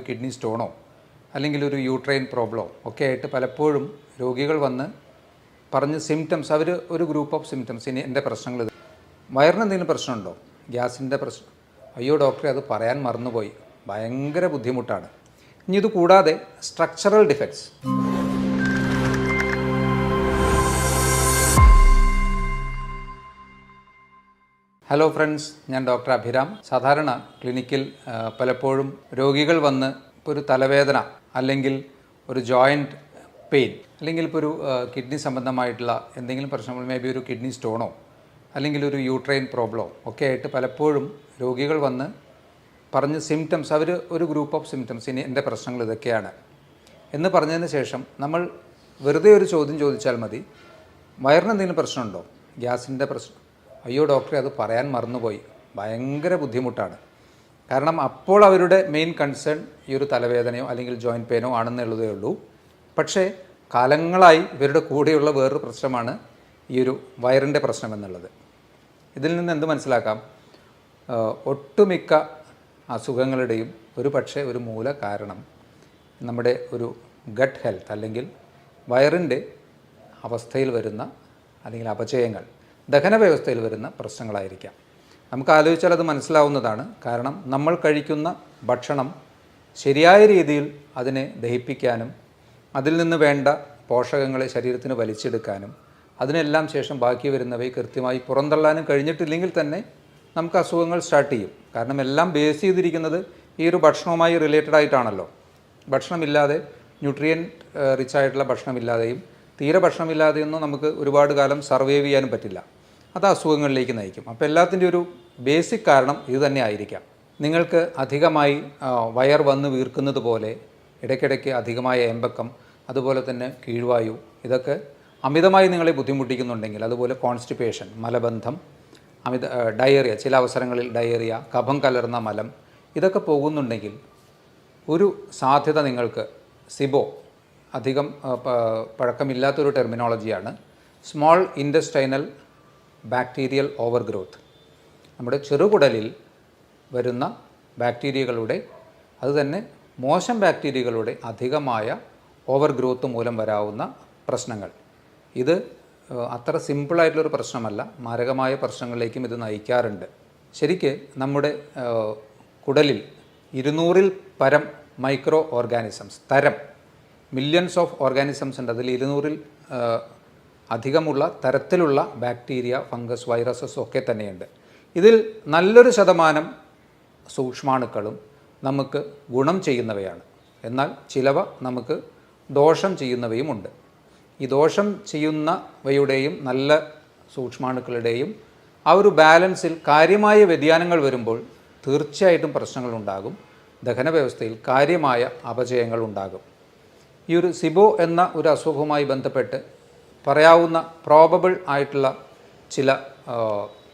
Kidney സ്റ്റോണോ അല്ലെങ്കിൽ ഒരു uterine പ്രോബ്ലമോ ഒക്കെ ആയിട്ട് പലപ്പോഴും രോഗികൾ വന്ന് പറഞ്ഞ് സിംറ്റംസ് അവർ ഒരു ഗ്രൂപ്പ് ഓഫ് സിംറ്റംസ് ഇനി എൻ്റെ പ്രശ്നങ്ങൾ ഇത് വയറിന് എന്തെങ്കിലും പ്രശ്നമുണ്ടോ, ഗ്യാസിൻ്റെ പ്രശ്നം, അയ്യോ ഡോക്ടറെ അത് പറയാൻ മറന്നുപോയി, ഭയങ്കര ബുദ്ധിമുട്ടാണ്. ഇനി ഇത് കൂടാതെ സ്ട്രക്ചറൽ ഡിഫക്ട്സ്. ഹലോ ഫ്രണ്ട്സ്, ഞാൻ ഡോക്ടർ അഭിരാം. സാധാരണ ക്ലിനിക്കിൽ പലപ്പോഴും രോഗികൾ വന്ന് ഇപ്പോൾ ഒരു തലവേദന അല്ലെങ്കിൽ ഒരു ജോയിൻറ്റ് പെയിൻ അല്ലെങ്കിൽ ഇപ്പോൾ ഒരു കിഡ്നി സംബന്ധമായിട്ടുള്ള എന്തെങ്കിലും പ്രശ്നങ്ങൾ, മേ ബി ഒരു കിഡ്നി സ്റ്റോണോ അല്ലെങ്കിൽ ഒരു യൂട്രൈൻ പ്രോബ്ലമോ ഒക്കെ ആയിട്ട് പലപ്പോഴും രോഗികൾ വന്ന് പറഞ്ഞ് സിംറ്റംസ് അവർ ഒരു ഗ്രൂപ്പ് ഓഫ് സിംറ്റംസ് ഇനി എൻ്റെ പ്രശ്നങ്ങൾ ഇതൊക്കെയാണ് എന്ന് പറഞ്ഞതിന് ശേഷം നമ്മൾ വെറുതെ ഒരു ചോദ്യം ചോദിച്ചാൽ മതി, വയറിന് എന്തെങ്കിലും പ്രശ്നമുണ്ടോ, ഗ്യാസിൻ്റെ പ്രശ്നം, അയ്യോ ഡോക്ടറെ അത് പറയാൻ മറന്നുപോയി, ഭയങ്കര ബുദ്ധിമുട്ടാണ്. കാരണം അപ്പോൾ അവരുടെ മെയിൻ കൺസേൺ ഈ ഒരു തലവേദനയോ അല്ലെങ്കിൽ ജോയിൻറ്റ് പെയിനോ ആണെന്നുള്ളതേ ഉള്ളൂ. പക്ഷേ കാലങ്ങളായി ഇവരുടെ കൂടെയുള്ള വേറൊരു പ്രശ്നമാണ് ഈ ഒരു വയറിൻ്റെ പ്രശ്നം എന്നുള്ളത്. ഇതിൽ നിന്ന് എന്ത് മനസ്സിലാക്കാം? ഒട്ടുമിക്ക അസുഖങ്ങളുടെയും ഒരു മൂല കാരണം നമ്മുടെ ഒരു ഗട്ട് ഹെൽത്ത് അല്ലെങ്കിൽ വയറിൻ്റെ അവസ്ഥയിൽ വരുന്ന അല്ലെങ്കിൽ അപചയങ്ങൾ, ദഹന വ്യവസ്ഥയിൽ വരുന്ന പ്രശ്നങ്ങളായിരിക്കാം. നമുക്ക് ആലോചിച്ചാൽ അത് മനസ്സിലാവുന്നതാണ്. കാരണം നമ്മൾ കഴിക്കുന്ന ഭക്ഷണം ശരിയായ രീതിയിൽ അതിനെ ദഹിപ്പിക്കാനും അതിൽ നിന്ന് വേണ്ട പോഷകങ്ങളെ ശരീരത്തിന് വലിച്ചെടുക്കാനും അതിനെല്ലാം ശേഷം ബാക്കി വരുന്നവയെ കൃത്യമായി പുറന്തള്ളാനും കഴിഞ്ഞിട്ടില്ലെങ്കിൽ തന്നെ നമുക്ക് അസുഖങ്ങൾ സ്റ്റാർട്ട് ചെയ്യും. കാരണം എല്ലാം ബേസ് ചെയ്തിരിക്കുന്നത് ഈ ഒരു ഭക്ഷണവുമായി റിലേറ്റഡ് ആയിട്ടാണല്ലോ. ഭക്ഷണമില്ലാതെ, ന്യൂട്രിയൻറ്റ് റിച്ച് ആയിട്ടുള്ള ഭക്ഷണമില്ലാതെയും തീരെ ഭക്ഷണമില്ലാതെയൊന്നും നമുക്ക് ഒരുപാട് കാലം സർവൈവ് ചെയ്യാനും പറ്റില്ല. അത് അസുഖങ്ങളിലേക്ക് നയിക്കും. അപ്പോൾ എല്ലാത്തിൻ്റെ ഒരു ബേസിക് കാരണം ഇത് തന്നെ ആയിരിക്കാം. നിങ്ങൾക്ക് അധികമായി വയർ വന്ന് വീർക്കുന്നത് പോലെ, ഇടയ്ക്കിടയ്ക്ക് അധികമായ ഏമ്പക്കം, അതുപോലെ തന്നെ കീഴ്വായു, ഇതൊക്കെ അമിതമായി നിങ്ങളെ ബുദ്ധിമുട്ടിക്കുന്നുണ്ടെങ്കിൽ, അതുപോലെ കോൺസ്റ്റിപ്പേഷൻ, മലബന്ധം, ഡയേറിയ, ചില അവസരങ്ങളിൽ ഡയേറിയ, കഫം കലർന്ന മലം, ഇതൊക്കെ പോകുന്നുണ്ടെങ്കിൽ ഒരു സാധ്യത നിങ്ങൾക്ക് സിബോ, അധികം പഴക്കമില്ലാത്തൊരു ടെർമിനോളജിയാണ്, small intestinal bacterial overgrowth. നമ്മുടെ ചെറുകുടലിൽ വരുന്ന ബാക്ടീരിയകളുടെ, അതുതന്നെ മോശം ബാക്ടീരിയകളുടെ അധികമായ ഓവർ ഗ്രോത്ത് മൂലം വരാവുന്ന പ്രശ്നങ്ങൾ. ഇത് അത്ര സിമ്പിളായിട്ടുള്ളൊരു പ്രശ്നമല്ല, മാരകമായ പ്രശ്നങ്ങളിലേക്കും ഇത് നയിക്കാറുണ്ട്. ശരിക്ക് നമ്മുടെ കുടലിൽ 200-ൽ പരം micro organisms, millions of organisms ഉണ്ട്. അതിൽ 200-ൽ അധികമുള്ള തരത്തിലുള്ള ബാക്ടീരിയ, ഫംഗസ്, വൈറസസ് ഒക്കെ തന്നെയുണ്ട്. ഇതിൽ നല്ലൊരു ശതമാനം സൂക്ഷ്മാണുക്കളും നമുക്ക് ഗുണം ചെയ്യുന്നവയാണ്. എന്നാൽ ചിലവ നമുക്ക് ദോഷം ചെയ്യുന്നവയുമുണ്ട്. ഈ ദോഷം ചെയ്യുന്നവയുടെയും നല്ല സൂക്ഷ്മാണുക്കളുടെയും ആ ഒരു ബാലൻസിൽ കാര്യമായ വ്യതിയാനങ്ങൾ വരുമ്പോൾ തീർച്ചയായിട്ടും പ്രശ്നങ്ങളുണ്ടാകും. ദഹന വ്യവസ്ഥയിൽ കാര്യമായ അപചയങ്ങൾ ഉണ്ടാകും. ഈ ഒരു സിബോ എന്ന ഒരു അസുഖവുമായി ബന്ധപ്പെട്ട് പറയാവുന്ന പ്രോബബിൾ ആയിട്ടുള്ള ചില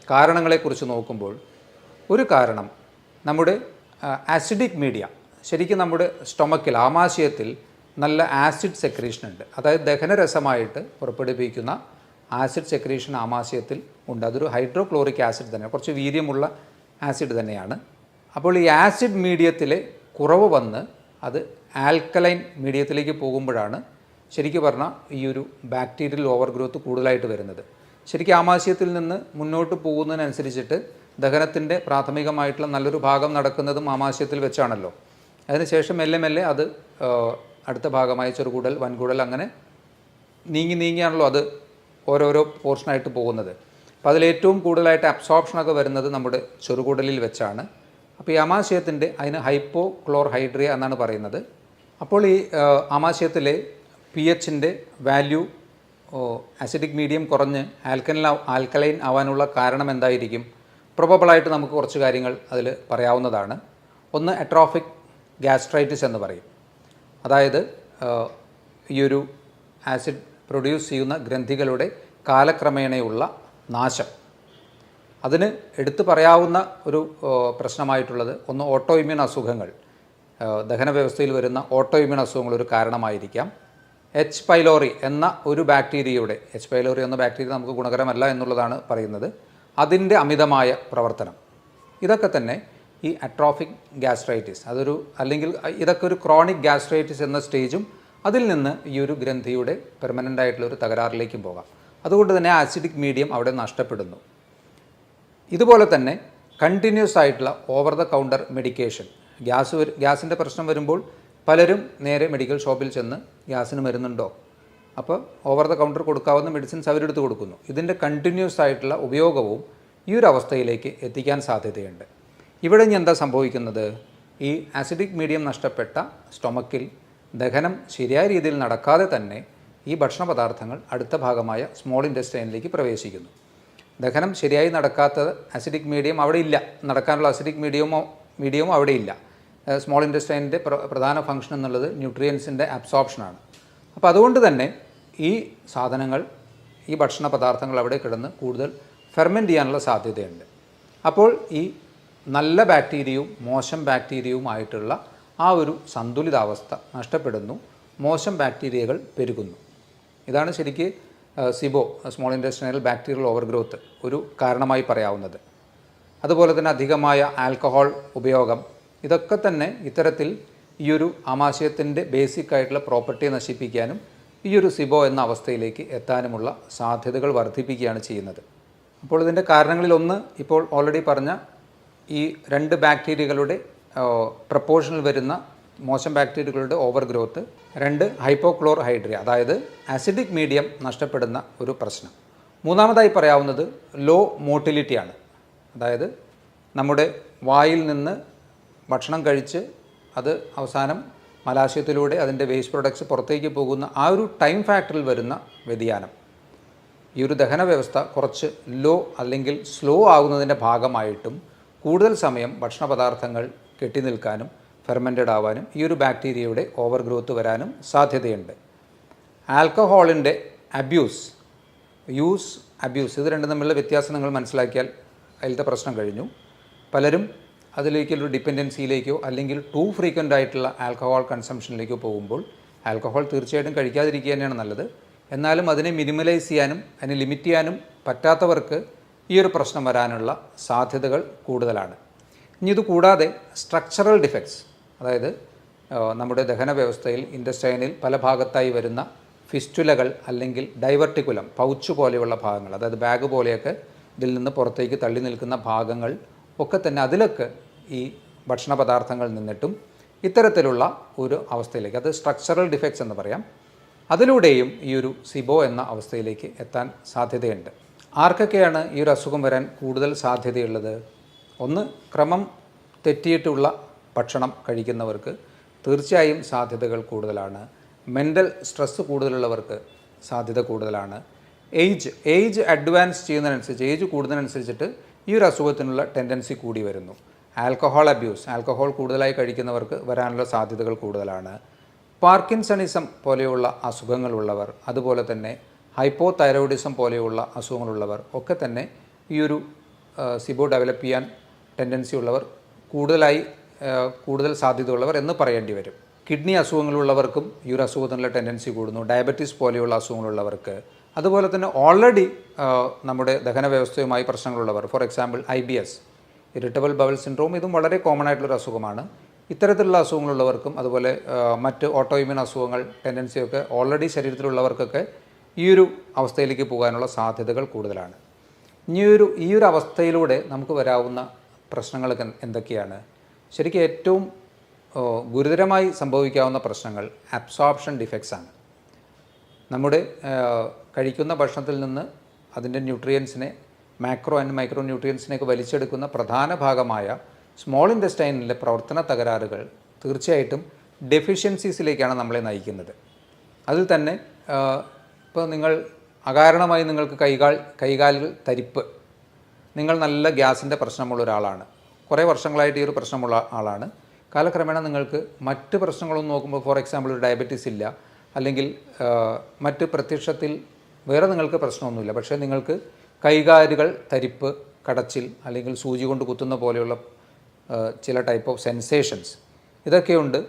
കാരണങ്ങളെക്കുറിച്ച് നോക്കുമ്പോൾ, ഒരു കാരണം നമ്മുടെ ആസിഡിക് മീഡിയ, ശരിക്കും നമ്മുടെ സ്റ്റൊമക്കിൽ, ആമാശയത്തിൽ നല്ല ആസിഡ് സെക്രീഷൻ ഉണ്ട്. അതായത് ദഹനരസമായിട്ട് പുറപ്പെടുവിക്കുന്ന ആസിഡ് സെക്രീഷൻ ആമാശയത്തിൽ ഉണ്ട്. അതൊരു ഹൈഡ്രോക്ലോറിക് ആസിഡ് തന്നെ, കുറച്ച് വീര്യമുള്ള ആസിഡ് തന്നെയാണ്. അപ്പോൾ ഈ ആസിഡ് മീഡിയത്തിലെ കുറവ് വന്ന് അത് ആൽക്കലൈൻ മീഡിയത്തിലേക്ക് പോകുമ്പോഴാണ് ശരിക്കും പറഞ്ഞാൽ ഈ ഒരു ബാക്ടീരിയൽ ഓവർ ഗ്രോത്ത് കൂടുതലായിട്ട് വരുന്നത്. ശരിക്കും ആമാശയത്തിൽ നിന്ന് മുന്നോട്ട് പോകുന്നതിനനുസരിച്ചിട്ട് ദഹനത്തിൻ്റെ പ്രാഥമികമായിട്ടുള്ള നല്ലൊരു ഭാഗം നടക്കുന്നതും ആമാശയത്തിൽ വെച്ചാണല്ലോ. അതിനുശേഷം മെല്ലെ മെല്ലെ അത് അടുത്ത ഭാഗമായി ചെറുകുടൽ, വൻകുടൽ, അങ്ങനെ നീങ്ങിയാണല്ലോ അത് ഓരോരോ പോർഷനായിട്ട് പോകുന്നത്. അപ്പോൾ അതിലേറ്റവും കൂടുതലായിട്ട് അബ്സോർപ്ഷനൊക്കെ വരുന്നത് നമ്മുടെ ചെറുകുടലിൽ വെച്ചാണ്. അപ്പോൾ ഈ ആമാശയത്തിൻ്റെ, അതിന് ഹൈപ്പോക്ലോർഹൈഡ്രിയ എന്നാണ് പറയുന്നത്. അപ്പോൾ ഈ ആമാശയത്തിലെ pHൻ്റെ വാല്യൂ, ആസിഡിക് മീഡിയം കുറഞ്ഞ് ആൽക്കലൈൻ ആവാനുള്ള കാരണം എന്തായിരിക്കും? പ്രൊബബിളായിട്ട് നമുക്ക് കുറച്ച് കാര്യങ്ങൾ അതിൽ പറയാവുന്നതാണ്. ഒന്ന്, അട്രോഫിക് ഗ്യാസ്ട്രൈറ്റിസ് എന്ന് പറയും. അതായത് ഈ ഒരു ആസിഡ് പ്രൊഡ്യൂസ് ചെയ്യുന്ന ഗ്രന്ഥികളുടെ കാലക്രമേണയുള്ള നാശം. അതിന് എടുത്തു പറയാവുന്ന ഒരു പ്രശ്നമായിട്ടുള്ളത് ഒന്ന്, ഓട്ടോ ഇമ്മ്യൂൺ അസുഖങ്ങൾ, ദഹന വ്യവസ്ഥയിൽ വരുന്ന ഓട്ടോ ഇമ്മ്യൂൺ അസുഖങ്ങൾ ഒരു കാരണമായിരിക്കാം. എച്ച് പൈലോറി എന്ന ഒരു ബാക്ടീരിയയുടെ, എച്ച് പൈലോറി എന്ന ബാക്ടീരിയ നമുക്ക് ഗുണകരമല്ല എന്നുള്ളതാണ് പറയുന്നത്, അതിൻ്റെ അമിതമായ പ്രവർത്തനം. ഇതൊക്കെ തന്നെ ഈ അട്രോഫിക് ഗ്യാസ്ട്രൈറ്റിസ് അല്ലെങ്കിൽ ഇതൊക്കെ ഒരു ക്രോണിക് ഗ്യാസ്ട്രൈറ്റിസ് എന്ന സ്റ്റേജും അതിൽ നിന്ന് ഈ ഒരു ഗ്രന്ഥിയുടെ പെർമനൻ്റ് ആയിട്ടുള്ള ഒരു തകരാറിലേക്കും പോകാം. അതുകൊണ്ട് തന്നെ ആസിഡിക് മീഡിയം അവിടെ നഷ്ടപ്പെടുന്നു. ഇതുപോലെ തന്നെ കണ്ടിന്യൂസ് ആയിട്ടുള്ള ഓവർ ദ കൗണ്ടർ മെഡിക്കേഷൻ, ഗ്യാസിൻ്റെ പ്രശ്നം വരുമ്പോൾ പലരും നേരെ മെഡിക്കൽ ഷോപ്പിൽ ചെന്ന് ഗ്യാസിന് മരുന്നുണ്ടോ, അപ്പോൾ ഓവർ ദ കൗണ്ടർ കൊടുക്കാവുന്ന മെഡിസിൻസ് അവരെടുത്ത് കൊടുക്കുന്നു. ഇതിൻ്റെ കണ്ടിന്യൂസ് ആയിട്ടുള്ള ഉപയോഗവും ഈ ഒരു അവസ്ഥയിലേക്ക് എത്തിക്കാൻ സാധ്യതയുണ്ട്. ഇവിടെ ഇനി എന്താ സംഭവിക്കുന്നത്? ഈ ആസിഡിക് മീഡിയം നഷ്ടപ്പെട്ട സ്റ്റൊമക്കിൽ ദഹനം ശരിയായ രീതിയിൽ നടക്കാതെ തന്നെ ഈ ഭക്ഷണ പദാർത്ഥങ്ങൾ അടുത്ത ഭാഗമായ സ്മോൾ ഇൻറ്റസ്റ്റൈനിലേക്ക് പ്രവേശിക്കുന്നു. ദഹനം ശരിയായി നടക്കാത്ത ആസിഡിക് മീഡിയം അവിടെ ഇല്ല, നടക്കാനുള്ള ആസിഡിക് മീഡിയമോ അവിടെ ഇല്ല. സ്മോൾ ഇൻറ്റസ്റ്റൈനിൻ്റെ പ്രധാന ഫംഗ്ഷൻ എന്നുള്ളത് ന്യൂട്രിയൻസിൻ്റെ അബ്സോർപ്ഷനാണ്. അപ്പോൾ അതുകൊണ്ട് തന്നെ ഈ സാധനങ്ങൾ, ഈ ഭക്ഷണ പദാർത്ഥങ്ങൾ അവിടെ കിടന്ന് കൂടുതൽ ഫെർമെൻറ്റ് ചെയ്യാനുള്ള സാധ്യതയുണ്ട്. അപ്പോൾ ഈ നല്ല ബാക്ടീരിയയും മോശം ബാക്ടീരിയയുമായിട്ടുള്ള ആ ഒരു സന്തുലിതാവസ്ഥ നഷ്ടപ്പെടുന്നു, മോശം ബാക്ടീരിയകൾ പെരുകുന്നു. ഇതാണ് ശരിക്ക് സിബോ, സ്മോൾ ഇൻറ്റസ്റ്റൈനൽ ബാക്ടീരിയൽ ഓവർഗ്രോത്ത് ഒരു കാരണമായി പറയാവുന്നത്. അതുപോലെ തന്നെ അധികമായ ആൽക്കഹോൾ ഉപയോഗം, ഇതൊക്കെ തന്നെ ഇത്തരത്തിൽ ഈ ഒരു ആമാശയത്തിൻ്റെ ബേസിക് ആയിട്ടുള്ള പ്രോപ്പർട്ടിയെ നശിപ്പിക്കാനും ഈ ഒരു സിബോ എന്ന അവസ്ഥയിലേക്ക് എത്താനുമുള്ള സാധ്യതകൾ വർദ്ധിപ്പിക്കുകയാണ് ചെയ്യുന്നത്. അപ്പോൾ ഇതിൻ്റെ കാരണങ്ങളിലൊന്ന് ഇപ്പോൾ ഓൾറെഡി പറഞ്ഞ ഈ 2 ബാക്ടീരിയകളുടെ പ്രപ്പോർഷനിൽ വരുന്ന മോശം ബാക്ടീരിയകളുടെ ഓവർ ഗ്രോത്ത്, 2 ഹൈപ്പോക്ലോർഹൈഡ്രിയ അതായത് ആസിഡിക് മീഡിയം നഷ്ടപ്പെടുന്ന ഒരു പ്രശ്നം. മൂന്നാമതായി പറയാവുന്നത് ലോ മോട്ടിലിറ്റിയാണ്. അതായത് നമ്മുടെ വായിൽ നിന്ന് ഭക്ഷണം കഴിച്ച് അത് അവസാനം മലാശയത്തിലൂടെ അതിൻ്റെ വേസ്റ്റ് പ്രൊഡക്ട്സ് പുറത്തേക്ക് പോകുന്ന ആ ഒരു ടൈം ഫാക്ടറിൽ വരുന്ന വ്യതിയാനം. ഈ ഒരു ദഹന വ്യവസ്ഥ കുറച്ച് ലോ അല്ലെങ്കിൽ സ്ലോ ആകുന്നതിൻ്റെ ഭാഗമായിട്ടും കൂടുതൽ സമയം ഭക്ഷണ പദാർത്ഥങ്ങൾ കെട്ടി നിൽക്കാനും ഫെർമെൻറ്റഡ് ആവാനും ഈ ഒരു ബാക്ടീരിയയുടെ ഓവർ ഗ്രോത്ത് വരാനും സാധ്യതയുണ്ട്. ആൽക്കഹോളിൻ്റെ അബ്യൂസ്, ഇത് രണ്ടും തമ്മിലുള്ള വ്യത്യാസം നിങ്ങൾ മനസ്സിലാക്കിയാൽ അതിലത്തെ പ്രശ്നം കഴിഞ്ഞു. പലരും അതിലേക്കൊരു ഡിപ്പെൻഡൻസിയിലേക്കോ അല്ലെങ്കിൽ ടു ഫ്രീക്വൻ്റ് ആയിട്ടുള്ള ആൽക്കഹോൾ കൺസംഷനിലേക്കോ പോകുമ്പോൾ ആൽക്കഹോൾ തീർച്ചയായിട്ടും കഴിക്കാതിരിക്കുക തന്നെയാണ് നല്ലത്. എന്നാലും അതിനെ മിനിമലൈസ് ചെയ്യാനും അതിനെ ലിമിറ്റ് ചെയ്യാനും പറ്റാത്തവർക്ക് ഈ ഒരു പ്രശ്നം വരാനുള്ള സാധ്യതകൾ കൂടുതലാണ്. ഇനി ഇത് കൂടാതെ സ്ട്രക്ചറൽ ഡിഫക്ട്സ്, അതായത് നമ്മുടെ ദഹന വ്യവസ്ഥയിൽ ഇൻറ്റസ്റ്റൈനിൽ പല ഭാഗത്തായി വരുന്ന ഫിസ്റ്റുലകൾ അല്ലെങ്കിൽ ഡൈവർട്ടിക്കുലം, പൗച്ച് പോലെയുള്ള ഭാഗങ്ങൾ, അതായത് ബാഗ് പോലെയൊക്കെ ഇതിൽ നിന്ന് പുറത്തേക്ക് തള്ളി നിൽക്കുന്ന ഭാഗങ്ങൾ ഒക്കെ തന്നെ അതിലൊക്കെ ഈ ഭക്ഷണ പദാർത്ഥങ്ങൾ നിന്നിട്ടും ഇത്തരത്തിലുള്ള ഒരു അവസ്ഥയിലേക്ക്, അത് സ്ട്രക്ചറൽ ഡിഫക്ട്സ് എന്ന് പറയാം, അതിലൂടെയും ഈ ഒരു സിബോ എന്ന അവസ്ഥയിലേക്ക് എത്താൻ സാധ്യതയുണ്ട്. ആർക്കൊക്കെയാണ് ഈ ഒരു അസുഖം വരാൻ കൂടുതൽ സാധ്യതയുള്ളത്? ഒന്ന്, ക്രമം തെറ്റിയിട്ടുള്ള ഭക്ഷണം കഴിക്കുന്നവർക്ക് തീർച്ചയായും സാധ്യതകൾ കൂടുതലാണ്. മെൻ്റൽ സ്ട്രെസ്സ് കൂടുതലുള്ളവർക്ക് സാധ്യത കൂടുതലാണ്. ഏജ് അഡ്വാൻസ് ചെയ്യുന്നതിനനുസരിച്ച്, ഏജ് കൂടുന്നതിനനുസരിച്ചിട്ട് ഈ ഒരു അസുഖത്തിനുള്ള ടെൻഡൻസി കൂടി വരുന്നു. ആൽക്കഹോൾ അബ്യൂസ്, ആൽക്കഹോൾ കൂടുതലായി കഴിക്കുന്നവർക്ക് വരാനുള്ള സാധ്യതകൾ കൂടുതലാണ്. പാർക്കിൻസണിസം പോലെയുള്ള അസുഖങ്ങളുള്ളവർ, അതുപോലെ തന്നെ ഹൈപ്പോ തൈറോയിഡിസം പോലെയുള്ള അസുഖങ്ങളുള്ളവർ ഒക്കെ തന്നെ ഈ ഒരു സിബോ ഡെവലപ്പ് ചെയ്യാൻ ടെൻഡൻസി ഉള്ളവർ, കൂടുതൽ സാധ്യതയുള്ളവർ എന്ന് പറയേണ്ടി വരും. കിഡ്നി അസുഖങ്ങളുള്ളവർക്കും ഈ ഒരു അസുഖത്തിനുള്ള ടെൻഡൻസി കൂടുന്നു. ഡയബറ്റീസ് പോലെയുള്ള അസുഖങ്ങളുള്ളവർക്ക്, അതുപോലെ തന്നെ ഓൾറെഡി നമ്മുടെ ദഹന വ്യവസ്ഥയുമായി പ്രശ്നങ്ങളുള്ളവർ, for example IBS, irritable bowel syndrome, ഇതും വളരെ കോമൺ ആയിട്ടുള്ളൊരു അസുഖമാണ്. ഇത്തരത്തിലുള്ള അസുഖങ്ങളുള്ളവർക്കും അതുപോലെ മറ്റ് ഓട്ടോഇമ്യൂൺ അസുഖങ്ങൾ ടെൻഡൻസിയൊക്കെ ഓൾറെഡി ശരീരത്തിലുള്ളവർക്കൊക്കെ ഈ ഒരു അവസ്ഥയിലേക്ക് പോകാനുള്ള സാധ്യതകൾ കൂടുതലാണ്. ഈ ഒരു അവസ്ഥയിലൂടെ നമുക്ക് വരാവുന്ന പ്രശ്നങ്ങൾ എന്തൊക്കെയാണ്? ശരിക്കും ഏറ്റവും ഗുരുതരമായി സംഭവിക്കാവുന്ന പ്രശ്നങ്ങൾ അബ്സോർപ്ഷൻ ഡിഫക്ട്സ് ആണ്. നമ്മുടെ കഴിക്കുന്ന ഭക്ഷണത്തിൽ നിന്ന് അതിൻ്റെ ന്യൂട്രിയൻസിനെ, മാക്രോ ആൻഡ് മൈക്രോ ന്യൂട്രിയൻസിനെയൊക്കെ വലിച്ചെടുക്കുന്ന പ്രധാന ഭാഗമായ സ്മോൾ ഇൻറ്റസ്റ്റൈനിലെ പ്രവർത്തന തകരാറുകൾ തീർച്ചയായിട്ടും ഡെഫിഷ്യൻസീസിലേക്കാണ് നമ്മളെ നയിക്കുന്നത്. അതിൽ തന്നെ ഇപ്പോൾ നിങ്ങൾ അകാരണമായി നിങ്ങൾക്ക് കൈകാലുകൾ തരിപ്പ്, നിങ്ങൾ നല്ല ഗ്യാസിൻ്റെ പ്രശ്നമുള്ള ഒരാളാണ്, കുറേ വർഷങ്ങളായിട്ട് ഈ ഒരു പ്രശ്നമുള്ള ആളാണ്, കാലക്രമേണ നിങ്ങൾക്ക് മറ്റ് പ്രശ്നങ്ങളൊന്നും നോക്കുമ്പോൾ, ഫോർ എക്സാമ്പിൾ ഒരു ഡയബറ്റീസ് ഇല്ല, അല്ലെങ്കിൽ മറ്റ് പ്രത്യക്ഷത്തിൽ വേറെ നിങ്ങൾക്ക് പ്രശ്നമൊന്നുമില്ല, പക്ഷേ നിങ്ങൾക്ക് കൈകാലുകൾ തരിപ്പ്, കടച്ചിൽ, അല്ലെങ്കിൽ സൂചി കൊണ്ട് കുത്തുന്ന പോലെയുള്ള ചില ടൈപ്പ് ഓഫ് സെൻസേഷൻസ് ഇതൊക്കെയുണ്ട്.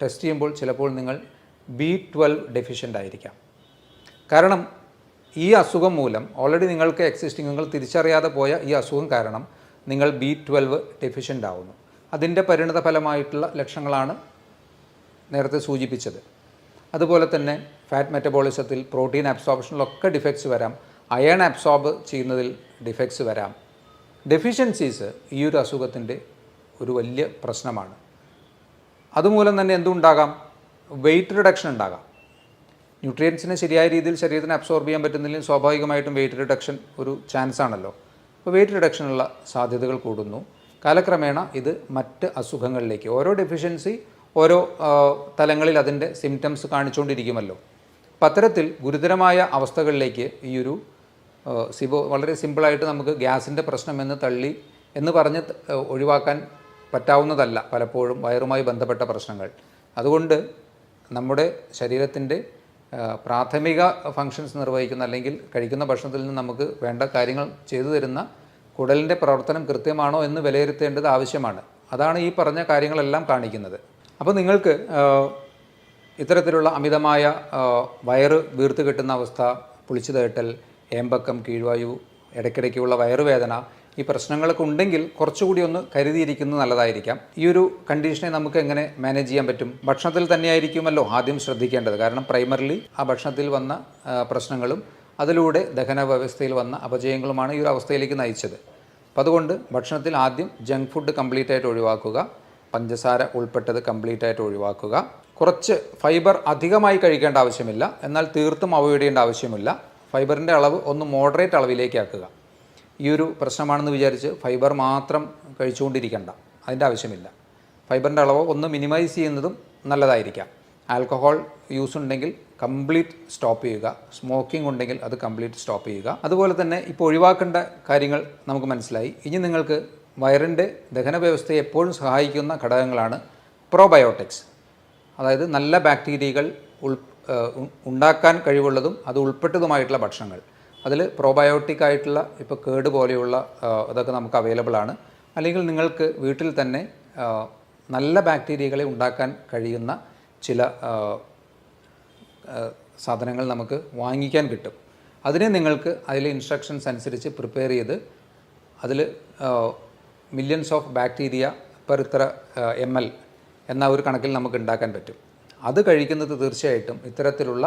ടെസ്റ്റ് ചെയ്യുമ്പോൾ ചിലപ്പോൾ നിങ്ങൾ B12 ഡെഫിഷ്യൻ്റ് ആയിരിക്കാം. കാരണം ഈ അസുഖം മൂലം ഓൾറെഡി നിങ്ങൾക്ക് നിങ്ങൾ തിരിച്ചറിയാതെ പോയ ഈ അസുഖം കാരണം നിങ്ങൾ B12 ഡെഫിഷ്യൻ്റ് ആവുന്നു. അതിൻ്റെ പരിണിത ഫലമായിട്ടുള്ള ലക്ഷണങ്ങളാണ് നേരത്തെ സൂചിപ്പിച്ചത്. അതുപോലെ തന്നെ ഫാറ്റ് മെറ്റബോളിസത്തിൽ, പ്രോട്ടീൻ അബ്സോർപ്ഷനിലൊക്കെ ഡിഫക്ട്സ് വരാം. അയൺ അബ്സോർബ് ചെയ്യുന്നതിൽ ഡിഫക്ട്സ് വരാം. ഡെഫിഷ്യൻസീസ് ഈ ഒരു അസുഖത്തിൻ്റെ ഒരു വലിയ പ്രശ്നമാണ്. അതുമൂലം തന്നെ എന്തുണ്ടാകാം? വെയിറ്റ് റിഡക്ഷൻ ഉണ്ടാകാം. ന്യൂട്രിയൻസിനെ ശരിയായ രീതിയിൽ ശരീരത്തിന് അബ്സോർബ് ചെയ്യാൻ പറ്റുന്നില്ലെങ്കിൽ സ്വാഭാവികമായിട്ടും വെയിറ്റ് റിഡക്ഷൻ ഒരു ചാൻസ് ആണല്ലോ. അപ്പോൾ വെയിറ്റ് റിഡക്ഷനുള്ള സാധ്യതകൾ കൂടുന്നു. കാലക്രമേണ ഇത് മറ്റ് അസുഖങ്ങളിലേക്ക്, ഓരോ ഡെഫിഷ്യൻസി ഓരോ തലങ്ങളിൽ അതിൻ്റെ സിംറ്റംസ് കാണിച്ചുകൊണ്ടിരിക്കുമല്ലോ. അപ്പം അത്തരത്തിൽ ഗുരുതരമായ അവസ്ഥകളിലേക്ക് ഈ ഒരു സിബോ വളരെ സിമ്പിളായിട്ട് നമുക്ക് ഗ്യാസിൻ്റെ പ്രശ്നമെന്ന് തള്ളി എന്ന് പറഞ്ഞ് ഒഴിവാക്കാൻ പറ്റാവുന്നതല്ല പലപ്പോഴും വയറുമായി ബന്ധപ്പെട്ട പ്രശ്നങ്ങൾ. അതുകൊണ്ട് നമ്മുടെ ശരീരത്തിൻ്റെ പ്രാഥമിക ഫങ്ഷൻസ് നിർവഹിക്കുന്ന അല്ലെങ്കിൽ കഴിക്കുന്ന ഭക്ഷണത്തിൽ നിന്ന് നമുക്ക് വേണ്ട കാര്യങ്ങൾ ചെയ്തു തരുന്ന കുടലിൻ്റെ പ്രവർത്തനം കൃത്യമാണോ എന്ന് വിലയിരുത്തേണ്ടത് ആവശ്യമാണ്. അതാണ് ഈ പറഞ്ഞ കാര്യങ്ങളെല്ലാം കാണിക്കുന്നത്. അപ്പോൾ നിങ്ങൾക്ക് ഇത്തരത്തിലുള്ള അമിതമായ വയറ് വീർത്ത് കിട്ടുന്ന അവസ്ഥ, പുളിച്ചു തേട്ടൽ, ഏമ്പക്കം, കീഴ്വായു, ഇടയ്ക്കിടയ്ക്കുള്ള വയറുവേദന, ഈ പ്രശ്നങ്ങളൊക്കെ ഉണ്ടെങ്കിൽ കുറച്ചുകൂടി ഒന്ന് കരുതിയിരിക്കുന്നത് നല്ലതായിരിക്കാം. ഈ ഒരു കണ്ടീഷനെ നമുക്ക് എങ്ങനെ മാനേജ് ചെയ്യാൻ പറ്റും? ഭക്ഷണത്തിൽ തന്നെയായിരിക്കുമല്ലോ ആദ്യം ശ്രദ്ധിക്കേണ്ടത്. കാരണം പ്രൈമറിലി ആ ഭക്ഷണത്തിൽ വന്ന പ്രശ്നങ്ങളും അതിലൂടെ ദഹന വ്യവസ്ഥയിൽ വന്ന അപജയങ്ങളുമാണ് ഈ ഒരു അവസ്ഥയിലേക്ക് നയിച്ചത്. അപ്പോൾ അതുകൊണ്ട് ഭക്ഷണത്തിൽ ആദ്യം ജങ്ക് ഫുഡ് കംപ്ലീറ്റ് ആയിട്ട് ഒഴിവാക്കുക, പഞ്ചസാര ഉൾപ്പെട്ടത് കംപ്ലീറ്റ് ആയിട്ട് ഒഴിവാക്കുക. കുറച്ച് ഫൈബർ അധികമായി കഴിക്കേണ്ട ആവശ്യമില്ല, എന്നാൽ തീർത്തും അവോയ്ഡ് ചെയ്യേണ്ട ആവശ്യമില്ല. ഫൈബറിൻ്റെ അളവ് ഒന്ന് മോഡറേറ്റ് അളവിലേക്ക് ആക്കുക. ഈ ഒരു പ്രശ്നമാണെന്ന് വിചാരിച്ച് ഫൈബർ മാത്രം കഴിച്ചുകൊണ്ടിരിക്കേണ്ട, അതിൻ്റെ ആവശ്യമില്ല. ഫൈബറിൻ്റെ അളവ് ഒന്ന് മിനിമൈസ് ചെയ്യുന്നതും നല്ലതായിരിക്കാം. ആൽക്കഹോൾ യൂസ് ഉണ്ടെങ്കിൽ കംപ്ലീറ്റ് സ്റ്റോപ്പ് ചെയ്യുക. സ്മോക്കിംഗ് ഉണ്ടെങ്കിൽ അത് കംപ്ലീറ്റ് സ്റ്റോപ്പ് ചെയ്യുക. അതുപോലെ തന്നെ ഇപ്പോൾ ഒഴിവാക്കേണ്ട കാര്യങ്ങൾ നമുക്ക് മനസ്സിലായി. ഇനി നിങ്ങൾക്ക് വയറിൻ്റെ ദഹന വ്യവസ്ഥയെ എപ്പോഴും സഹായിക്കുന്ന ഘടകങ്ങളാണ് പ്രോബയോട്ടിക്സ്. അതായത് നല്ല ബാക്ടീരിയകൾ ഉണ്ടാക്കാൻ കഴിവുള്ളതും അത് ഉൾപ്പെട്ടതുമായിട്ടുള്ള ഭക്ഷണങ്ങൾ. അതിൽ പ്രോബയോട്ടിക് ആയിട്ടുള്ള ഇപ്പോൾ കേട് പോലെയുള്ള അതൊക്കെ നമുക്ക് അവൈലബിൾ ആണ്. അല്ലെങ്കിൽ നിങ്ങൾക്ക് വീട്ടിൽ തന്നെ നല്ല ബാക്ടീരിയകളെ ഉണ്ടാക്കാൻ കഴിയുന്ന ചില സാധനങ്ങൾ നമുക്ക് വാങ്ങിക്കാൻ കിട്ടും. അതിനെ നിങ്ങൾക്ക് അതിലെ ഇൻസ്ട്രക്ഷൻസ് അനുസരിച്ച് പ്രിപ്പയർ ചെയ്ത് അതിൽ മില്യൺസ് ഓഫ് ബാക്ടീരിയ പെർ ഇത്ര ml എന്ന ഒരു കണക്കിൽ നമുക്ക് ഉണ്ടാക്കാൻ പറ്റും. അത് കഴിക്കുന്നത് തീർച്ചയായിട്ടും ഇത്തരത്തിലുള്ള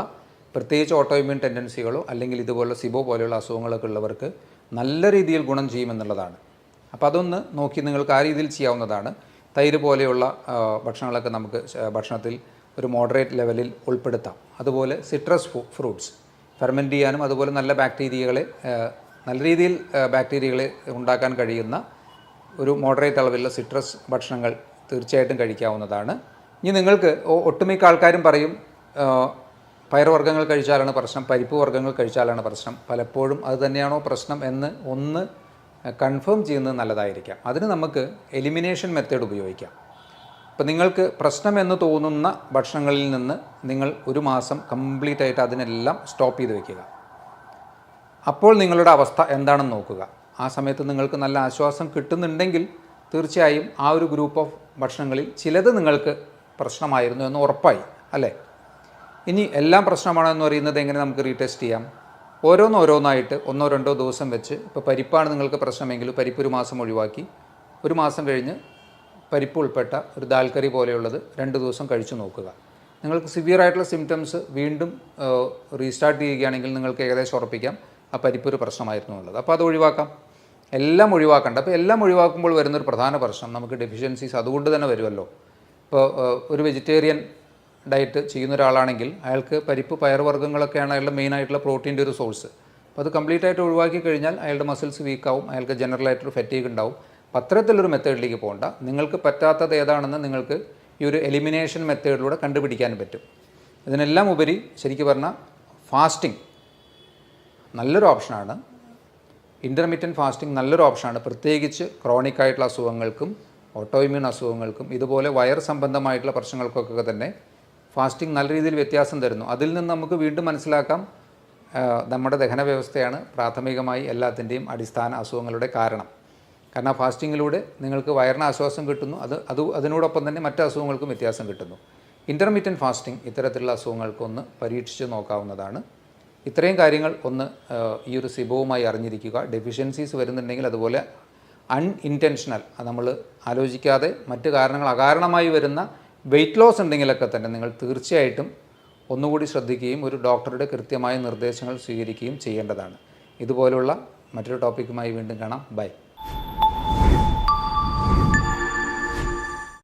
പ്രത്യേകിച്ച് ഓട്ടോഇമ്യൂൺ ടെൻഡൻസികളോ അല്ലെങ്കിൽ ഇതുപോലെ സിബോ പോലെയുള്ള അസുഖങ്ങളൊക്കെ ഉള്ളവർക്ക് നല്ല രീതിയിൽ ഗുണം ചെയ്യുമെന്നുള്ളതാണ്. അപ്പോൾ അതൊന്ന് നോക്കി നിങ്ങൾക്ക് ആ രീതിയിൽ ചെയ്യാവുന്നതാണ്. തൈര് പോലെയുള്ള ഭക്ഷണങ്ങളൊക്കെ നമുക്ക് ഭക്ഷണത്തിൽ ഒരു മോഡറേറ്റ് ലെവലിൽ ഉൾപ്പെടുത്താം. അതുപോലെ സിട്രസ് ഫ്രൂട്ട്സ് ഫെർമെൻറ്റ് ചെയ്യാനും അതുപോലെ നല്ല ബാക്ടീരിയകളെ നല്ല രീതിയിൽ ബാക്ടീരിയകളെ ഉണ്ടാക്കാൻ കഴിയുന്ന ഒരു മോഡറേറ്റ് അളവിലുള്ള സിട്രസ് ഭക്ഷണങ്ങൾ തീർച്ചയായിട്ടും കഴിക്കാവുന്നതാണ്. ഇനി നിങ്ങൾക്ക് ഒട്ടുമിക്ക ആൾക്കാരും പറയും പയറുവർഗ്ഗങ്ങൾ കഴിച്ചാലാണ് പ്രശ്നം, പരിപ്പ് വർഗ്ഗങ്ങൾ കഴിച്ചാലാണ് പ്രശ്നം. പലപ്പോഴും അത് തന്നെയാണോ പ്രശ്നം എന്ന് ഒന്ന് കൺഫേം ചെയ്യുന്നത് നല്ലതായിരിക്കാം. അതിന് നമുക്ക് എലിമിനേഷൻ മെത്തേഡ് ഉപയോഗിക്കാം. അപ്പോൾ നിങ്ങൾക്ക് പ്രശ്നം എന്ന് തോന്നുന്ന ഭക്ഷണങ്ങളിൽ നിന്ന് നിങ്ങൾ ഒരു മാസം കംപ്ലീറ്റ് ആയിട്ട് അതിനെല്ലാം സ്റ്റോപ്പ് ചെയ്ത് വയ്ക്കുക. അപ്പോൾ നിങ്ങളുടെ അവസ്ഥ എന്താണെന്ന് നോക്കുക. ആ സമയത്ത് നിങ്ങൾക്ക് നല്ല ആശ്വാസം കിട്ടുന്നുണ്ടെങ്കിൽ തീർച്ചയായും ആ ഒരു ഗ്രൂപ്പ് ഓഫ് ഭക്ഷണങ്ങളിൽ ചിലത് നിങ്ങൾക്ക് പ്രശ്നമായിരുന്നു എന്ന് ഉറപ്പായി അല്ലേ. ഇനി എല്ലാം പ്രശ്നമാണെന്ന് പറയുന്നത് എങ്ങനെ നമുക്ക് റീടെസ്റ്റ് ചെയ്യാം? ഓരോന്നായിട്ട് 1-2 ദിവസം വെച്ച്, ഇപ്പോൾ പരിപ്പാണ് നിങ്ങൾക്ക് പ്രശ്നമെങ്കിൽ പരിപ്പ് ഒരു മാസം ഒഴിവാക്കി, ഒരു മാസം കഴിഞ്ഞ് പരിപ്പ് ഉൾപ്പെട്ട ഒരു ദാൽ കറി പോലെയുള്ളത് 2 ദിവസം കഴിച്ചു നോക്കുക. നിങ്ങൾക്ക് സിവിയറായിട്ടുള്ള സിംറ്റംസ് വീണ്ടും റീസ്റ്റാർട്ട് ചെയ്യുകയാണെങ്കിൽ നിങ്ങൾക്ക് ഏകദേശം ഉറപ്പിക്കാം ആ പരിപ്പ് ഒരു പ്രശ്നമായിരുന്നു എന്നുള്ളത്. അപ്പോൾ അത് ഒഴിവാക്കാം. എല്ലാം ഒഴിവാക്കണ്ട. അപ്പോൾ എല്ലാം ഒഴിവാക്കുമ്പോൾ വരുന്നൊരു പ്രധാന പ്രശ്നം നമുക്ക് ഡെഫിഷ്യൻസീസ് അതുകൊണ്ട് തന്നെ വരുമല്ലോ. ഇപ്പോൾ ഒരു വെജിറ്റേറിയൻ ഡയറ്റ് ചെയ്യുന്ന ഒരാളാണെങ്കിൽ അയാൾക്ക് പരിപ്പ് പയറുവർഗ്ഗങ്ങളൊക്കെയാണ് അയാളുടെ മെയിനായിട്ടുള്ള പ്രോട്ടീൻ്റെ ഒരു സോഴ്സ്. അപ്പോൾ അത് കംപ്ലീറ്റ് ആയിട്ട് ഒഴിവാക്കി കഴിഞ്ഞാൽ അയാളുടെ മസിൽസ് വീക്കാവും, അയാൾക്ക് ജനറലായിട്ടൊരു ഫെറ്റീഗ് ഉണ്ടാവും. അപ്പോൾ അത്തരത്തിലൊരു മെത്തേഡിലേക്ക് പോകണ്ട. നിങ്ങൾക്ക് പറ്റാത്തത് ഏതാണെന്ന് നിങ്ങൾക്ക് ഈ ഒരു എലിമിനേഷൻ മെത്തേഡിലൂടെ കണ്ടുപിടിക്കാൻ പറ്റും. ഇതിനെല്ലാം ഉപരി ശരിക്കും പറഞ്ഞാൽ ഫാസ്റ്റിംഗ് നല്ലൊരു ഓപ്ഷനാണ്. ഇൻ്റർമീഡിയറ്റ് ഫാസ്റ്റിംഗ് നല്ലൊരു ഓപ്ഷനാണ്. പ്രത്യേകിച്ച് ക്രോണിക് ആയിട്ടുള്ള അസുഖങ്ങൾക്കും ഓട്ടോഇമ്യൂൺ അസുഖങ്ങൾക്കും ഇതുപോലെ വയർ സംബന്ധമായിട്ടുള്ള പ്രശ്നങ്ങൾക്കൊക്കെ തന്നെ ഫാസ്റ്റിംഗ് നല്ല രീതിയിൽ വ്യത്യാസം തരുന്നു. അതിൽ നിന്ന് നമുക്ക് വീണ്ടും മനസ്സിലാക്കാം നമ്മുടെ ദഹന വ്യവസ്ഥയാണ് പ്രാഥമികമായി എല്ലാത്തിൻ്റെയും അടിസ്ഥാന അസുഖങ്ങളുടെ കാരണം. കാരണം ഫാസ്റ്റിങ്ങിലൂടെ നിങ്ങൾക്ക് വയറിന് ആശ്വാസം കിട്ടുന്നു, അതിനോടൊപ്പം തന്നെ മറ്റ് അസുഖങ്ങൾക്കും വ്യത്യാസം കിട്ടുന്നു. ഇൻ്റർമീഡിയറ്റ് ഫാസ്റ്റിംഗ് ഇത്തരത്തിലുള്ള അസുഖങ്ങൾക്കൊന്ന് പരീക്ഷിച്ച് നോക്കാവുന്നതാണ്. ഇത്രയും കാര്യങ്ങൾ ഒന്ന് ഈ ഒരു സിബോവുമായി അറിഞ്ഞിരിക്കുക. ഡെഫിഷ്യൻസീസ് വരുന്നുണ്ടെങ്കിൽ അതുപോലെ അൺഇൻറ്റൻഷണൽ, അത് നമ്മൾ ആലോചിക്കാതെ മറ്റ് കാരണങ്ങൾ അകാരണമായി വരുന്ന വെയ്റ്റ് ലോസ് ഉണ്ടെങ്കിലൊക്കെ തന്നെ നിങ്ങൾ തീർച്ചയായിട്ടും ഒന്നുകൂടി ശ്രദ്ധിക്കുകയും ഒരു ഡോക്ടറുടെ കൃത്യമായ നിർദ്ദേശങ്ങൾ സ്വീകരിക്കുകയും ചെയ്യേണ്ടതാണ്. ഇതുപോലുള്ള മറ്റൊരു ടോപ്പിക്കുമായി വീണ്ടും കാണാം. ബൈ.